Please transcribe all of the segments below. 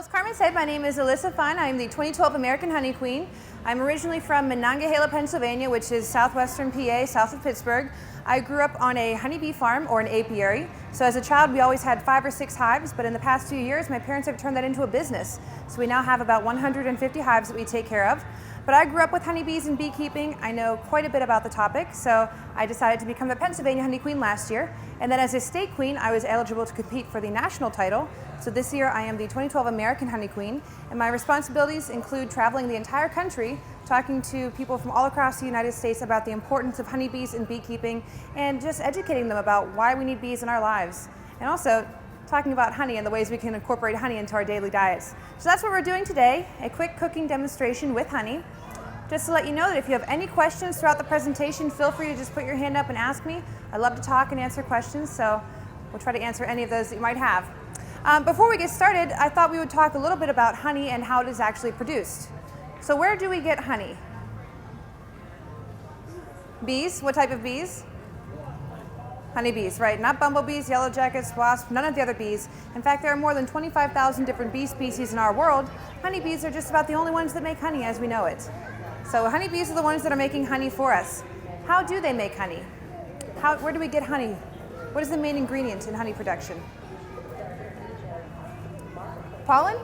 as Carmen said, my name is Alyssa Fine. I'm the 2012 American Honey Queen. I'm originally from Monongahela, Pennsylvania, which is southwestern PA, south of Pittsburgh. I grew up on a honeybee farm, or an apiary. So as a child, we always had 5 or 6 hives, but in the past few years, my parents have turned that into a business. So we now have about 150 hives that we take care of. But I grew up with honeybees and beekeeping. I know quite a bit about the topic, so I decided to become the Pennsylvania Honey Queen last year. And then as a state queen, I was eligible to compete for the national title. So this year I am the 2012 American Honey Queen, and my responsibilities include traveling the entire country, talking to people from all across the United States about the importance of honeybees and beekeeping, and just educating them about why we need bees in our lives. And also talking about honey and the ways we can incorporate honey into our daily diets. So that's what we're doing today, a quick cooking demonstration with honey. Just to let you know that if you have any questions throughout the presentation, feel free to just put your hand up and ask me. I love to talk and answer questions, so we'll try to answer any of those that you might have. Before we get started, I thought we would talk a little bit about honey and how it is actually produced. So where do we get honey? Bees? What type of bees? Honeybees, right? Not bumblebees, yellow jackets, wasps, none of the other bees. In fact, there are more than 25,000 different bee species in our world. Honeybees are just about the only ones that make honey as we know it. So honeybees are the ones that are making honey for us. How do they make honey? Where do we get honey? What is the main ingredient in honey production? Pollen?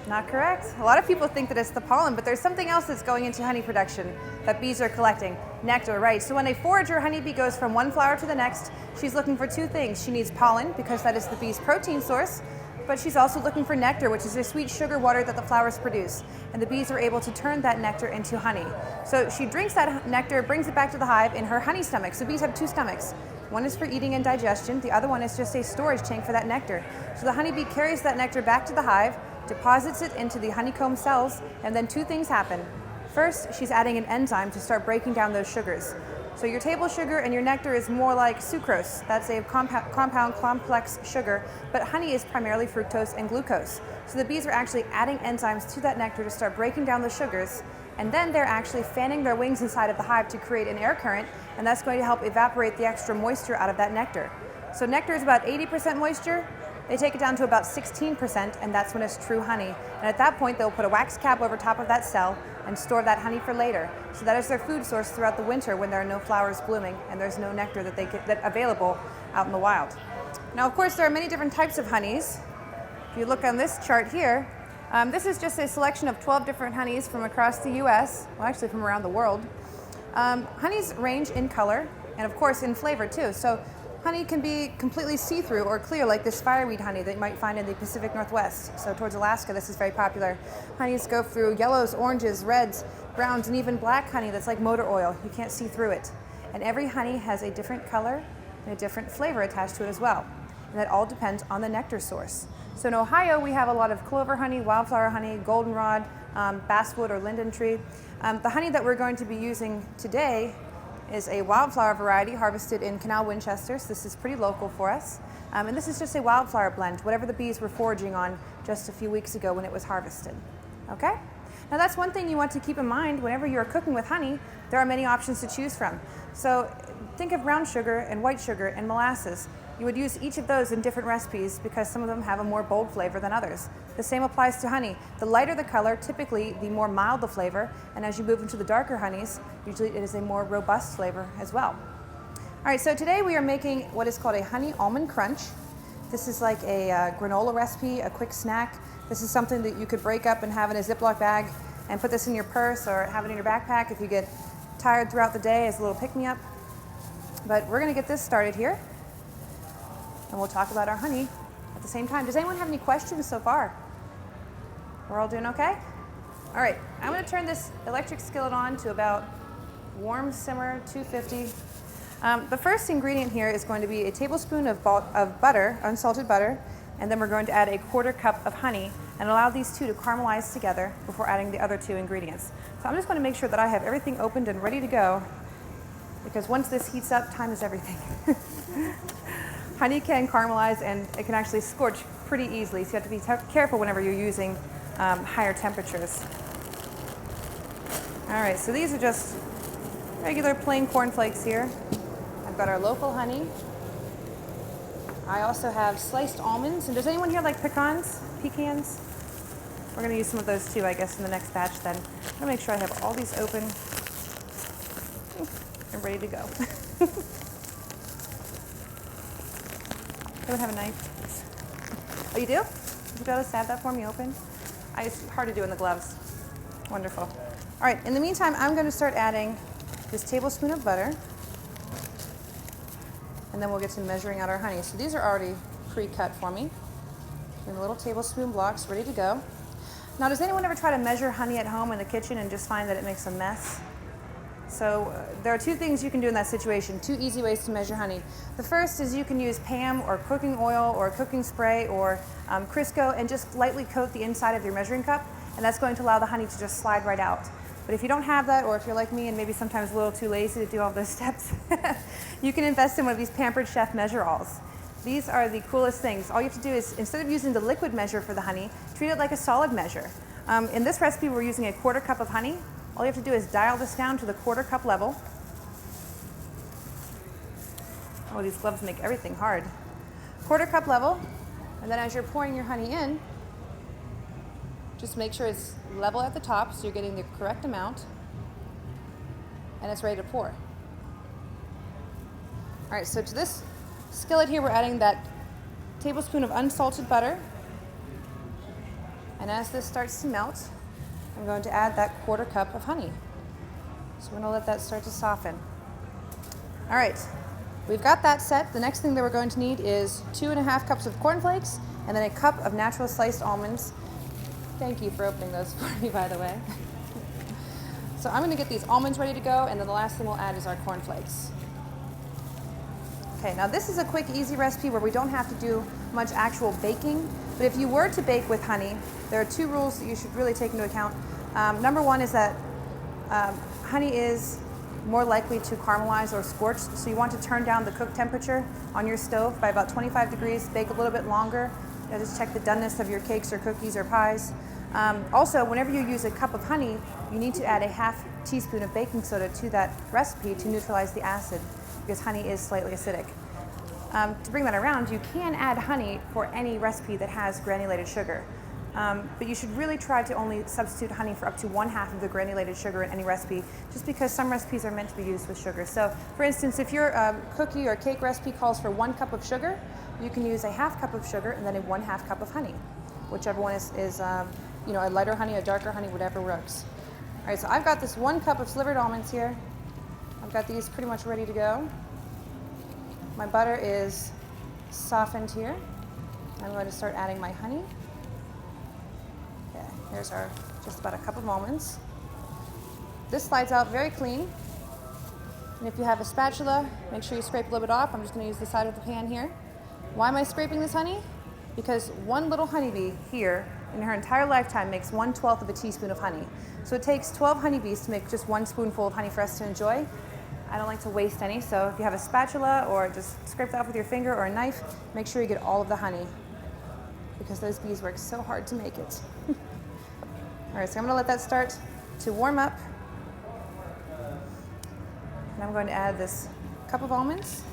Not correct. A lot of people think that it's the pollen, but there's something else that's going into honey production that bees are collecting. Nectar, right. So when a forager honeybee goes from one flower to the next, she's looking for 2 things. She needs pollen, because that is the bee's protein source, but she's also looking for nectar, which is the sweet sugar water that the flowers produce. And the bees are able to turn that nectar into honey. So she drinks that nectar, brings it back to the hive in her honey stomach. So bees have 2 stomachs. One is for eating and digestion. The other one is just a storage tank for that nectar. So the honeybee carries that nectar back to the hive, deposits it into the honeycomb cells, and then 2 things happen. First, she's adding an enzyme to start breaking down those sugars. So your table sugar and your nectar is more like sucrose. That's a compound complex sugar, but honey is primarily fructose and glucose. So the bees are actually adding enzymes to that nectar to start breaking down the sugars, and then they're actually fanning their wings inside of the hive to create an air current, and that's going to help evaporate the extra moisture out of that nectar. So nectar is about 80% moisture. They take it down to about 16%, and that's when it's true honey. And at that point, they'll put a wax cap over top of that cell and store that honey for later. So that is their food source throughout the winter when there are no flowers blooming and there's no nectar that available out in the wild. Now, of course, there are many different types of honeys. If you look on this chart here, this is just a selection of 12 different honeys from across the U.S., well, actually from around the world. Honeys range in color and, of course, in flavor too. So honey can be completely see-through or clear, like this fireweed honey that you might find in the Pacific Northwest. So towards Alaska, this is very popular. Honeys go through yellows, oranges, reds, browns, and even black honey that's like motor oil. You can't see through it. And every honey has a different color and a different flavor attached to it as well. And that all depends on the nectar source. So in Ohio, we have a lot of clover honey, wildflower honey, goldenrod, basswood or linden tree. The honey that we're going to be using today is a wildflower variety harvested in Canal Winchester. So this is pretty local for us. And this is just a wildflower blend, whatever the bees were foraging on just a few weeks ago when it was harvested. Okay? Now that's one thing you want to keep in mind whenever you're cooking with honey. There are many options to choose from. So think of brown sugar and white sugar and molasses. You would use each of those in different recipes because some of them have a more bold flavor than others. The same applies to honey. The lighter the color, typically the more mild the flavor, and as you move into the darker honeys, usually it is a more robust flavor as well. All right, so today we are making what is called a Honey Almond Crunch. This is like a granola recipe, a quick snack. This is something that you could break up and have in a Ziploc bag and put this in your purse or have it in your backpack if you get tired throughout the day as a little pick-me-up. But we're gonna get this started here, and we'll talk about our honey at the same time. Does anyone have any questions so far? We're all doing okay? All right, I'm gonna turn this electric skillet on to about warm simmer, 250. The first ingredient here is going to be a tablespoon of butter, unsalted butter, and then we're going to add a 1/4 cup of honey and allow these 2 to caramelize together before adding the other 2 ingredients. So I'm just gonna make sure that I have everything opened and ready to go, because once this heats up, time is everything. Honey can caramelize and it can actually scorch pretty easily, so you have to be careful whenever you're using higher temperatures. All right, so these are just regular plain cornflakes here. I've got our local honey. I also have sliced almonds. And does anyone here like pecans? Pecans? We're going to use some of those too, I guess, in the next batch then. I'm going to make sure I have all these open and ready to go. Anyone have a knife? Oh, you do? Would you be able to stab that for me open? It's hard to do in the gloves. Wonderful. All right, in the meantime, I'm going to start adding this tablespoon of butter. And then we'll get to measuring out our honey. So these are already pre-cut for me. In little tablespoon blocks, ready to go. Now, does anyone ever try to measure honey at home in the kitchen and just find that it makes a mess? So there are two things you can do in that situation, two easy ways to measure honey. The first is you can use Pam or cooking oil or cooking spray or Crisco and just lightly coat the inside of your measuring cup, and that's going to allow the honey to just slide right out. But if you don't have that, or if you're like me and maybe sometimes a little too lazy to do all those steps, you can invest in one of these Pampered Chef measure-alls. These are the coolest things. All you have to do is, instead of using the liquid measure for the honey, treat it like a solid measure. In this recipe, we're using a 1/4 cup of honey. All you have to do is dial this down to the 1/4 cup level. Oh, these gloves make everything hard. 1/4 cup level, and then as you're pouring your honey in, just make sure it's level at the top so you're getting the correct amount, and it's ready to pour. All right, so to this skillet here, we're adding that tablespoon of unsalted butter, and as this starts to melt, I'm going to add that 1/4 cup of honey. So we're going to let that start to soften. All right, we've got that set. The next thing that we're going to need is 2½ cups of cornflakes and then a cup of natural sliced almonds. Thank you for opening those for me, by the way. So I'm going to get these almonds ready to go, and then the last thing we'll add is our cornflakes. Okay, now this is a quick, easy recipe where we don't have to do much actual baking, but if you were to bake with honey, there are two rules that you should really take into account. Number one is that honey is more likely to caramelize or scorch, so you want to turn down the cook temperature on your stove by about 25 degrees, bake a little bit longer. Just check the doneness of your cakes or cookies or pies. Also, whenever you use a cup of honey, you need to add a 1/2 teaspoon of baking soda to that recipe to neutralize the acid, because honey is slightly acidic. To bring that around, you can add honey for any recipe that has granulated sugar. But you should really try to only substitute honey for up to 1/2 of the granulated sugar in any recipe, just because some recipes are meant to be used with sugar. So, for instance, if your cookie or cake recipe calls for 1 cup of sugar, you can use a 1/2 cup of sugar and then a 1/2 cup of honey, whichever one is a lighter honey, a darker honey, whatever works. All right, so I've got this 1 cup of slivered almonds here. I've got these pretty much ready to go. My butter is softened here. I'm going to start adding my honey. Okay, here's our just about a cup of almonds. This slides out very clean. And if you have a spatula, make sure you scrape a little bit off. I'm just going to use the side of the pan here. Why am I scraping this honey? Because one little honeybee here in her entire lifetime makes 1/12 of a teaspoon of honey. So it takes 12 honeybees to make just 1 spoonful of honey for us to enjoy. I don't like to waste any, so if you have a spatula or just scrape that off with your finger or a knife, make sure you get all of the honey, because those bees work so hard to make it. All right, so I'm going to let that start to warm up. And I'm going to add this cup of almonds.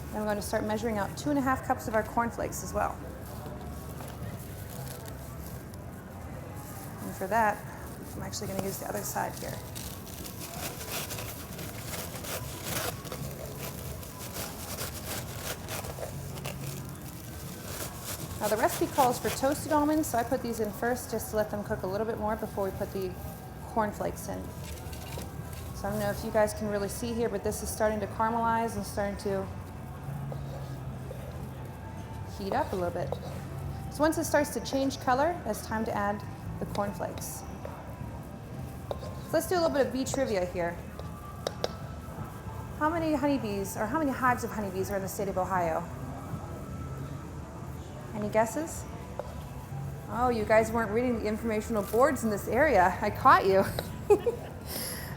And I'm going to start measuring out 2½ cups of our cornflakes as well. And for that, I'm actually going to use the other side here. Now the recipe calls for toasted almonds, so I put these in first just to let them cook a little bit more before we put the cornflakes in. So I don't know if you guys can really see here, but this is starting to caramelize and starting to heat up a little bit. So once it starts to change color, it's time to add the cornflakes. So let's do a little bit of bee trivia here. How many honeybees, or how many hives of honeybees are in the state of Ohio? Any guesses? Oh, you guys weren't reading the informational boards in this area. I caught you.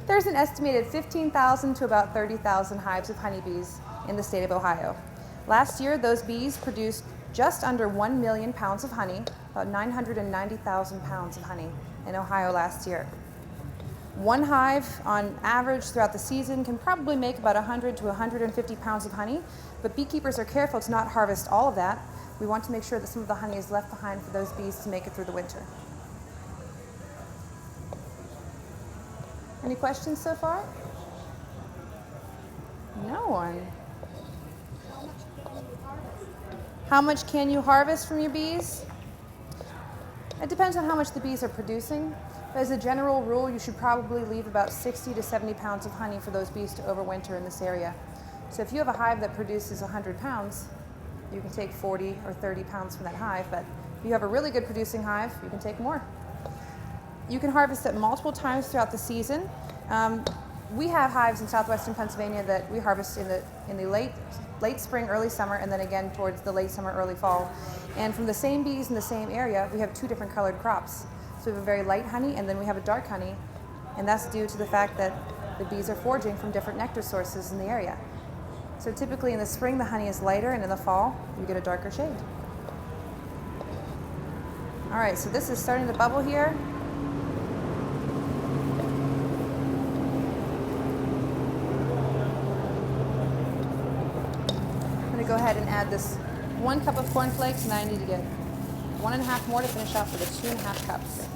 There's an estimated 15,000 to about 30,000 hives of honeybees in the state of Ohio. Last year, those bees produced just under 1 million pounds of honey, about 990,000 pounds of honey in Ohio last year. One hive on average throughout the season can probably make about 100 to 150 pounds of honey, but beekeepers are careful to not harvest all of that. We want to make sure that some of the honey is left behind for those bees to make it through the winter. Any questions so far? No one. How much can you harvest from your bees? It depends on how much the bees are producing. But as a general rule, you should probably leave about 60 to 70 pounds of honey for those bees to overwinter in this area. So if you have a hive that produces 100 pounds, you can take 40 or 30 pounds from that hive. But if you have a really good producing hive, you can take more. You can harvest it multiple times throughout the season. We have hives in southwestern Pennsylvania that we harvest in the late spring, early summer, and then again towards the late summer, early fall. And from the same bees in the same area, we have two different colored crops. So we have a very light honey, and then we have a dark honey, and that's due to the fact that the bees are foraging from different nectar sources in the area. So typically in the spring, the honey is lighter, and in the fall, you get a darker shade. All right, so this is starting to bubble here. Go ahead and add this 1 cup of cornflakes, and I need to get 1.5 more to finish off with the 2.5 cups.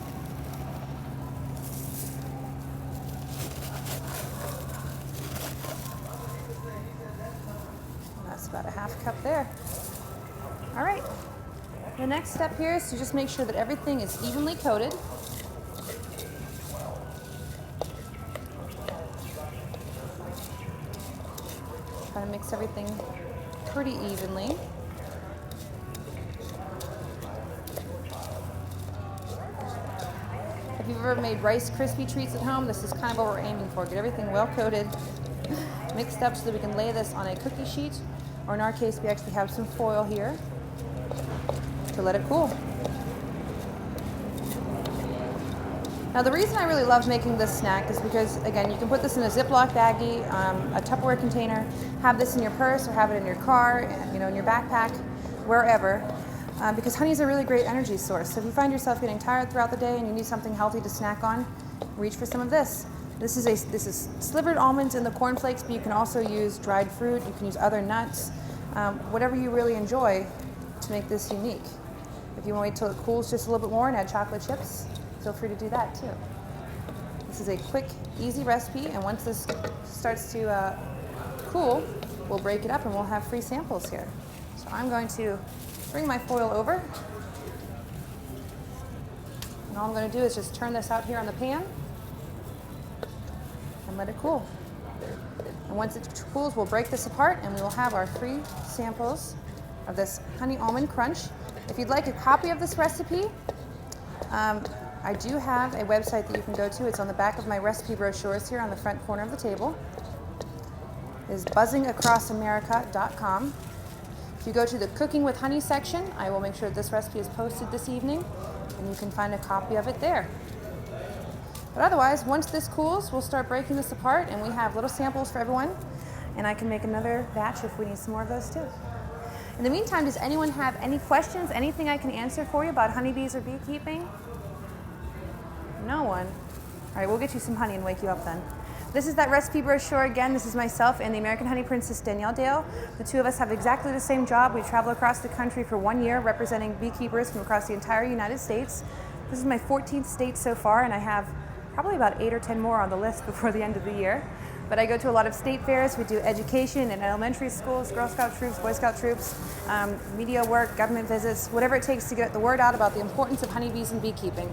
And that's about a 1/2 cup there. All right. The next step here is to just make sure that everything is evenly coated. Try to mix everything pretty evenly. If you've ever made Rice Krispie treats at home, this is kind of what we're aiming for. Get everything well coated, mixed up so that we can lay this on a cookie sheet, or in our case, we actually have some foil here to let it cool. Now the reason I really love making this snack is because, again, you can put this in a Ziploc baggie, a Tupperware container, have this in your purse or have it in your car, in your backpack, wherever, because honey is a really great energy source. So if you find yourself getting tired throughout the day and you need something healthy to snack on, reach for some of this. This is slivered almonds in the cornflakes, but you can also use dried fruit, you can use other nuts, whatever you really enjoy to make this unique. If you want to wait till it cools just a little bit more and add chocolate chips, feel free to do that too. This is a quick, easy recipe, and once this starts to cool, we'll break it up and we'll have free samples here. So I'm going to bring my foil over, and all I'm going to do is just turn this out here on the pan and let it cool. And once it cools, we'll break this apart and we will have our free samples of this Honey Almond Crunch. If you'd like a copy of this recipe, I do have a website that you can go to. It's on the back of my recipe brochures here on the front corner of the table. It is buzzingacrossamerica.com. If you go to the Cooking with Honey section, I will make sure that this recipe is posted this evening, and you can find a copy of it there. But otherwise, once this cools, we'll start breaking this apart, and we have little samples for everyone, and I can make another batch if we need some more of those too. In the meantime, does anyone have any questions, anything I can answer for you about honeybees or beekeeping? No one? All right, we'll get you some honey and wake you up then. This is that recipe brochure again. This is myself and the American Honey Princess, Danielle Dale. The two of us have exactly the same job. We travel across the country for 1 year representing beekeepers from across the entire United States. This is my 14th state so far, and I have probably about 8 or 10 more on the list before the end of the year. But I go to a lot of state fairs. We do education in elementary schools, Girl Scout troops, Boy Scout troops, media work, government visits, whatever it takes to get the word out about the importance of honeybees and beekeeping.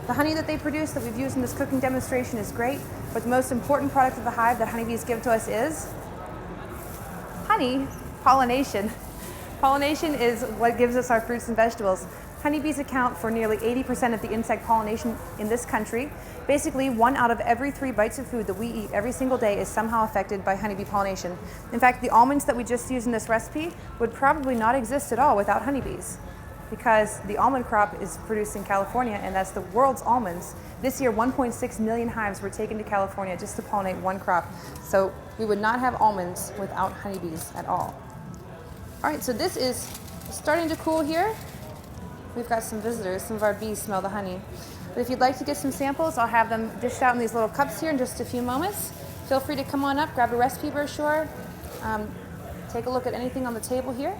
The honey that they produce that we've used in this cooking demonstration is great, but the most important product of the hive that honeybees give to us is honey, pollination. Pollination is what gives us our fruits and vegetables. Honeybees account for nearly 80% of the insect pollination in this country. Basically, 1 out of every 3 bites of food that we eat every single day is somehow affected by honeybee pollination. In fact, the almonds that we just used in this recipe would probably not exist at all without honeybees, because the almond crop is produced in California, and that's the world's almonds. This year, 1.6 million hives were taken to California just to pollinate one crop. So we would not have almonds without honeybees at all. All right, so this is starting to cool here. We've got some visitors. Some of our bees smell the honey. But if you'd like to get some samples, I'll have them dished out in these little cups here in just a few moments. Feel free to come on up, grab a recipe brochure, take a look at anything on the table here.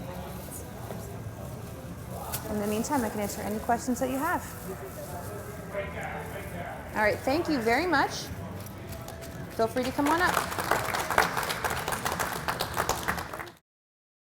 In the meantime, I can answer any questions that you have. All right, thank you very much. Feel free to come on up.